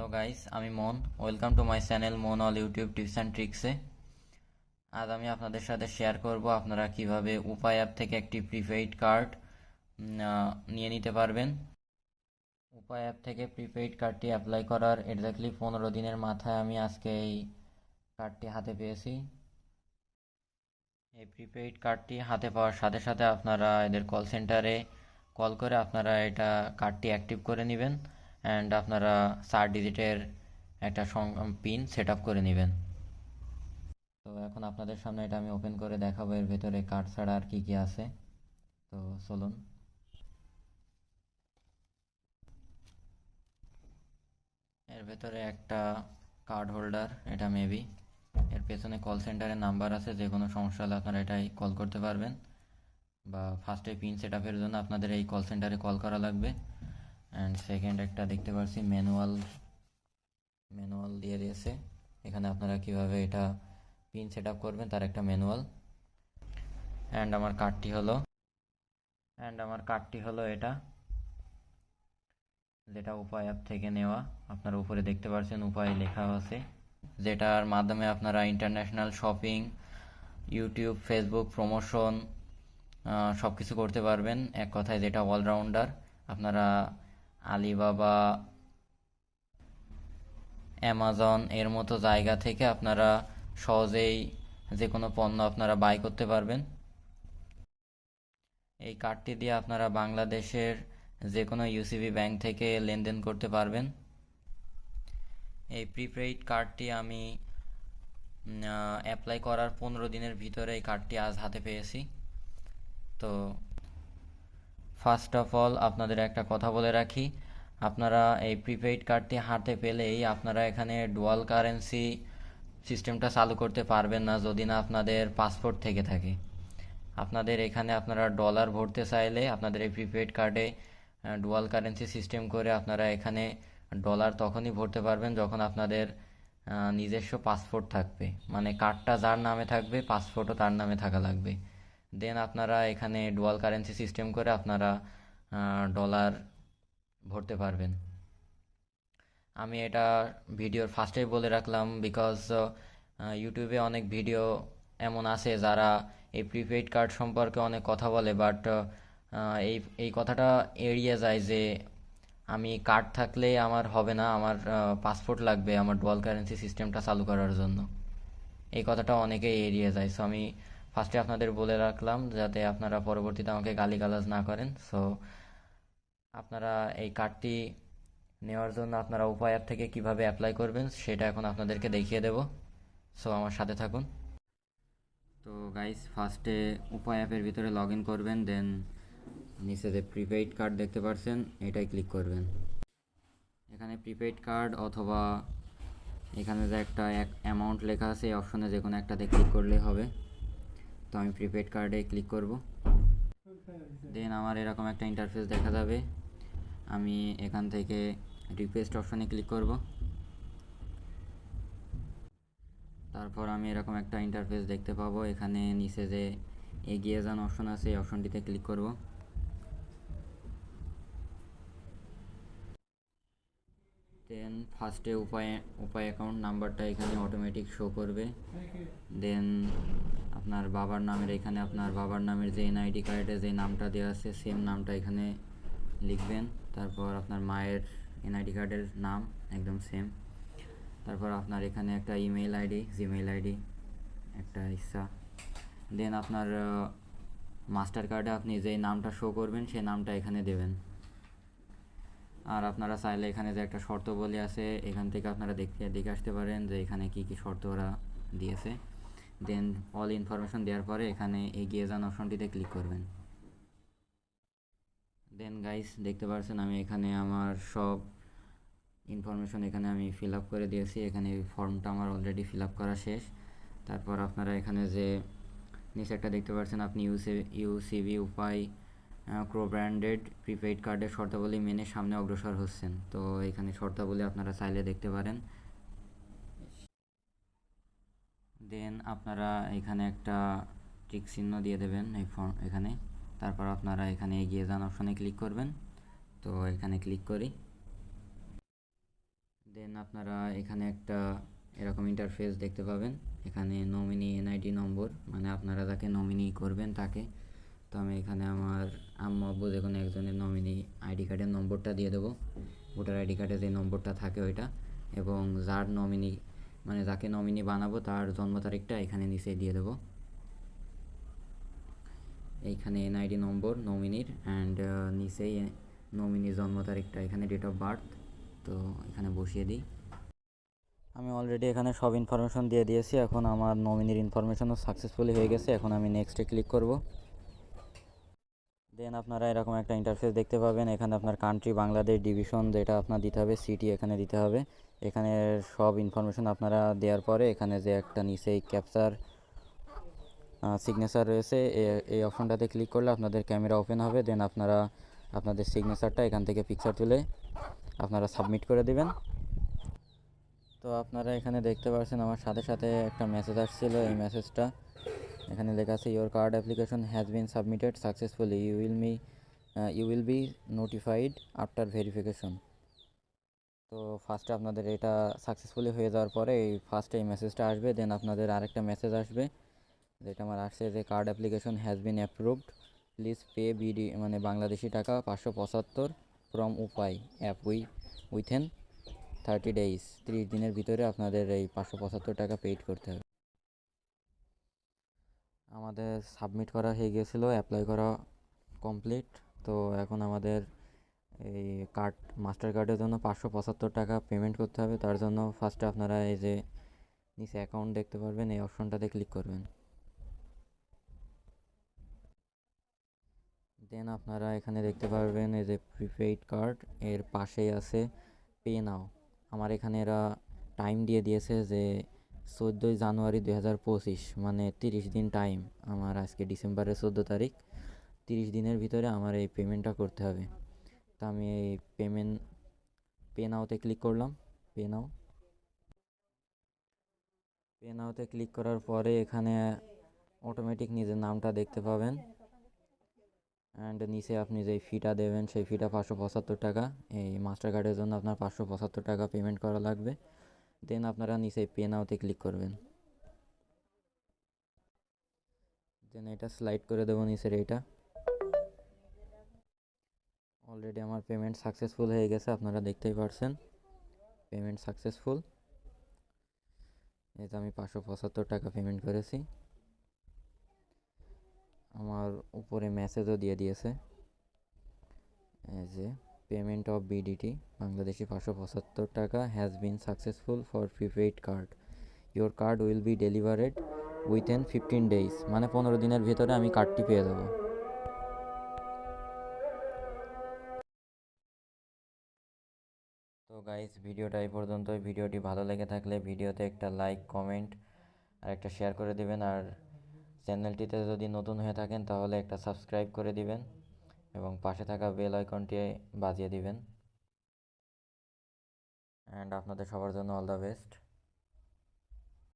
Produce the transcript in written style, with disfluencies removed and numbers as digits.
Hello guys, আমি মন। Welcome to my channel মন অল ইউটিউব টিপস অ্যান্ড ট্রিক্সে। আজ আমি আপনাদের সাথে শেয়ার করব আপনারা কিভাবে উপায় অ্যাপ থেকে একটি প্রিপেইড কার্ড নিয়ে নিতে পারবেন। উপায় অ্যাপ থেকে প্রিপেইড কার্ডটি অ্যাপ্লাই করার এক্স্যাক্টলি 15 দিনের মাথায় আমি আজকে এই কার্ডটি হাতে পেয়েছি। এই প্রিপেইড কার্ডটি হাতে পাওয়ার সাথে সাথে আপনারা এদের কল সেন্টারে কল করে আপনারা এটা কার্ডটি অ্যাক্টিভ করে নেবেন অ্যান্ড আপনারা 4 ডিজিটের একটা পিন সেট আপ করে নেবেন। তো এখন আপনাদের সামনে এটা আমি ওপেন করে দেখাবো এর ভেতরে কার্ড ছাড়া আর কি কি আছে। তো চলুন। এর ভেতরে একটা কার্ড হোল্ডার, এটা মেবি। এর পেছনে কল সেন্টারের নাম্বার আছে, যে কোনো সমস্যা হলে আপনারা এটাই কল করতে পারবেন, বা ফার্স্টে পিন সেট আপের জন্য আপনাদের এই কল সেন্টারে কল করা লাগবে। অ্যান্ড সেকেন্ড একটা দেখতে পাচ্ছি ম্যানুয়াল দিয়ে দিয়েছে। এখানে আপনারা কিভাবে এটা পিন সেট আপ করবেন তার একটা ম্যানুয়াল। অ্যান্ড আমার কার্ডটি হলো এটা, যেটা উপায় অ্যাপ থেকে নেওয়া। আপনারা উপরে দেখতে পাচ্ছেন উপায় লেখা আছে, যেটার মাধ্যমে আপনারা international shopping, YouTube, Facebook promotion সব কিছু করতে পারবেন। এক কথায় যেটা অলরাউন্ডার। আপনারা আলিবাবা, অ্যামাজন এর মতো জায়গা থেকে আপনারা সহজেই যে কোনো পণ্য আপনারা বাই করতে পারবেন। এই কার্ডটি দিয়ে আপনারা বাংলাদেশের যে কোনো ইউসিবি ব্যাংক থেকে লেনদেন করতে পারবেন। এই প্রিপেইড কার্ডটি আমি অ্যাপ্লাই করার 15 দিনের ভিতরে এই কার্ডটি আজ হাতে পেয়েছি। তো ফার্স্ট অফ অল আপনাদের একটা কথা বলে রাখি, আপনারা এই প্রিপেইড কার্ডটি হাতে পেলেই আপনারা এখানে ডুয়াল কারেন্সি সিস্টেমটা চালু করতে পারবেন না, যদি না আপনাদের পাসপোর্ট থেকে থাকে। আপনাদের এখানে আপনারা ডলার ভরতে চাইলে আপনাদের এই প্রিপেইড কার্ডে ডুয়াল কারেন্সি সিস্টেম করে আপনারা এখানে ডলার তখনই ভরতে পারবেন যখন আপনাদের নিজস্ব পাসপোর্ট থাকবে। মানে কার্ডটা যার নামে থাকবে, পাসপোর্টও তার নামে থাকা লাগবে। দেন আপনারা এখানে ডুয়াল কারেন্সি সিস্টেম করে আপনারা ডলার ভরতে পারবেন। আমি এটা ভিডিওর ফার্স্টেই বলে রাখলাম, বিকজ ইউটিউবে অনেক ভিডিও এমন আছে যারা এই প্রিপেইড কার্ড সম্পর্কে অনেক কথা বলে, বাট এই এই কথাটা এড়িয়ে যায় যে আমি কার্ড থাকলে আমার হবে না, আমার পাসপোর্ট লাগবে আমার ডুয়াল কারেন্সি সিস্টেমটা চালু করার জন্য। এই কথাটা অনেকেই এড়িয়ে যায়। সো আমি ফার্স্টে আপনাদের বলে রাখলাম যাতে আপনারা পরবর্তীতে আমাকে গালিগালাজ না করেন। সো আপনারা এই কার্ডটি নেওয়ার জন্য আপনারা উপায় অ্যাপ থেকে কিভাবে অ্যাপ্লাই করবেন সেটা এখন আপনাদেরকে দেখিয়ে দেব। সো আমার সাথে থাকুন। তো গাইস, ফার্স্টে উপায় অ্যাপের ভিতরে লগ ইন করবেন, দেন নিচে যে প্রিপেইড কার্ড দেখতে পাচ্ছেন এটাই ক্লিক করবেন। এখানে প্রিপেইড কার্ড অথবা এখানে যে একটা অ্যামাউন্ট লেখা আছে এই অপশনে যে কোনো একটাতে ক্লিক করলেই হবে। তো আমি প্রিপেইড কার্ডে ক্লিক করব। দেন আমার এরকম একটা ইন্টারফেস দেখা যাবে। আমি এখান থেকে রিকোয়েস্ট অপশনে ক্লিক করব। তারপর আমি এরকম একটা ইন্টারফেস দেখতে পাবো। এখানে নিচে যে এগিয়ে যান অপশন আছে এই অপশনটিতে ক্লিক করব। দেন ফার্স্টে উপায় অ্যাকাউন্ট নাম্বারটা এখানে অটোমেটিক শো করবে। দেন আপনার বাবার নামের এখানে আপনার বাবার নামের যে এনআইডি কার্ডে যে নামটা দেওয়া আছে সেম নামটা এখানে লিখবেন। তারপর আপনার মায়ের এনআইডি কার্ডের নাম একদম সেম। তারপর আপনার এখানে একটা ইমেল আইডি, জিমেইল আইডি একটা ইচ্ছা। দেন আপনার মাস্টার কার্ডে আপনি যে নামটা শো করবেন সেই নামটা এখানে দেবেন। আর আপনারা চাইলে এখানে যে একটা শর্তাবলী আছে এখান থেকে আপনারা দেখে আসতে পারেন যে এখানে কি কি শর্ত ওরা দিয়েছে। দেন অল ইনফরমেশন দেওয়ার পরে এখানে এগিয়ে যান অপশনটিতে ক্লিক করবেন। দেন গাইস দেখতে পাচ্ছেন আমি এখানে আমার সব ইনফরমেশন এখানে আমি ফিল আপ করে দিয়েছি। এখানে ফর্মটা আমার অলরেডি ফিল আপ করা শেষ। তারপর আপনারা এখানে যে নিচে একটা দেখতে পাচ্ছেন আপনি ইউসিবি উপায় ক্রো ব্র্যান্ডেড প্রিপেইড কার্ডের শর্তাবলী মেনে সামনে অগ্রসর হচ্ছেন। তো এখানে শর্তাবলী আপনারা চাইলে দেখতে পারেন। দেন আপনারা এখানে একটা টিক চিহ্ন দিয়ে দেবেন এখানে। তারপর আপনারা এখানে এগিয়ে যান অপশনে ক্লিক করবেন। তো এখানে ক্লিক করি। দেন আপনারা এখানে একটা এরকম ইন্টারফেস দেখতে পাবেন। এখানে নমিনি এনআইডি নম্বর, মানে আপনারা যাকে নমিনি করবেন তাকে। তো আমি এখানে আমার আম্মু আব্বু যে কোনো একজনের নমিনি আইডি কার্ডের নম্বরটা দিয়ে দেবো, ভোটার আইডি কার্ডে যে নম্বরটা থাকে ওইটা, এবং যার নমিনি মানে যাকে নমিনি বানাবো তার জন্ম তারিখটা এখানে নিচে দিয়ে দেবো। এইখানে এনআইডি নম্বর নমিনির অ্যান্ড নিচেই নমিনির জন্ম তারিখটা, এখানে ডেট অফ বার্থ, তো এখানে বসিয়ে দিই। আমি অলরেডি এখানে সব ইনফরমেশন দিয়ে দিয়েছি। এখন আমার নমিনির ইনফরমেশনও সাকসেসফুলি হয়ে গেছে। এখন আমি নেক্সটে ক্লিক করব। দেন আপনারা এরকম একটা ইন্টারফেস দেখতে পাবেন। এখানে আপনার কান্ট্রি বাংলাদেশ, ডিভিশন যেটা আপনার দিতে হবে, সিটি এখানে দিতে হবে। এখানে সব ইনফরমেশন আপনারা দেওয়ার পরে এখানে যে একটা নিচেই ক্যাপচার সিগনেচার রয়েছে, এই অপশনটাতে ক্লিক করলে আপনাদের ক্যামেরা ওপেন হবে। দেন আপনারা আপনাদের সিগনেচারটা এখান থেকে পিকচার তুলে আপনারা সাবমিট করে দেবেন। তো আপনারা এখানে দেখতে পাচ্ছেন আমার সাথে সাথে একটা মেসেজ আসছিল। এই মেসেজটা এখানে লেখা আছে, your card application has been submitted successfully, you will be notified after verification. তো ফার্স্টে আপনাদের এটা সাকসেসফুলি হয়ে যাওয়ার পরে এই মেসেজটা আসবে। দেন আপনাদের আরেকটা মেসেজ আসবে, যেটা আমার আসছে যে card application has bin approved, please pay BD মানে বাংলাদেশি টাকা 575 ফ্রম উপায় অ্যাপ উইথিন 30 days, 30 দিনের ভিতরে আপনাদের এই 575 টাকা পেইড করতে হবে। আমাদের সাবমিট করা হয়ে গেছিলো, অ্যাপ্লাই করা কমপ্লিট। তো এখন আমাদের এই মাস্টার কার্ডের জন্য 575 টাকা পেমেন্ট করতে হবে। তার জন্য ফার্স্টে আপনারা এই যে নিচে অ্যাকাউন্ট দেখতে পারবেন, এই অপশনটাতে ক্লিক করবেন। দেন আপনারা এখানে দেখতে পারবেন এই যে প্রিপেইড কার্ড, এর পাশেই আছে পে নাও। আমার এখানে এরা টাইম দিয়ে দিয়েছে যে 14ই জানুয়ারি 2025, মানে 30 দিন টাইম। আমার আজকে ডিসেম্বরের 14 তারিখ, 30 দিনের ভিতরে আমার এই পেমেন্টটা করতে হবে। তো আমি এই পে নাওতে ক্লিক করলাম। পে নাও পে নাওতে ক্লিক করার পরে এখানে অটোমেটিক নিজের নামটা দেখতে পাবেন। অ্যান্ড নিচে আপনি যেই ফিটা দেবেন সেই ফিটা 575 টাকা। এই মাস্টার কার্ডের জন্য আপনার 575 টাকা পেমেন্ট করা লাগবে। দেন আপনারা নিচে পে নাওতে ক্লিক করবেন। দেন এটা স্লাইড করে দেবো নিচের এইটা। অলরেডি আমার পেমেন্ট সাকসেসফুল হয়ে গেছে, আপনারা দেখতেই পারছেন পেমেন্ট সাকসেসফুল। এই যে আমি 575 টাকা পেমেন্ট করেছি। আমার উপরে মেসেজও দিয়ে দিয়েছে এই যে পেমেন্ট অফ বিডিটি বাংলাদেশি 575 টাকা has been successful for prepaid card, your card will be delivered within 15 days, মানে 15 দিনের ভিতরে আমি কার্ডটি পেয়ে যাব। তো গাইস, ভিডিওটা এই পর্যন্তই। ভিডিওটি ভালো লেগে থাকলে ভিডিওতে একটা লাইক, কমেন্ট আর একটা শেয়ার করে দিবেন। আর চ্যানেলটিতে যদি নতুন হয়ে থাকেন তাহলে একটা সাবস্ক্রাইব করে দিবেন এবং পাশে থাকা বেল আইকনটি বাজিয়ে দিবেন। অ্যান্ড আপনাদের সবার জন্য অল দ্য বেস্ট।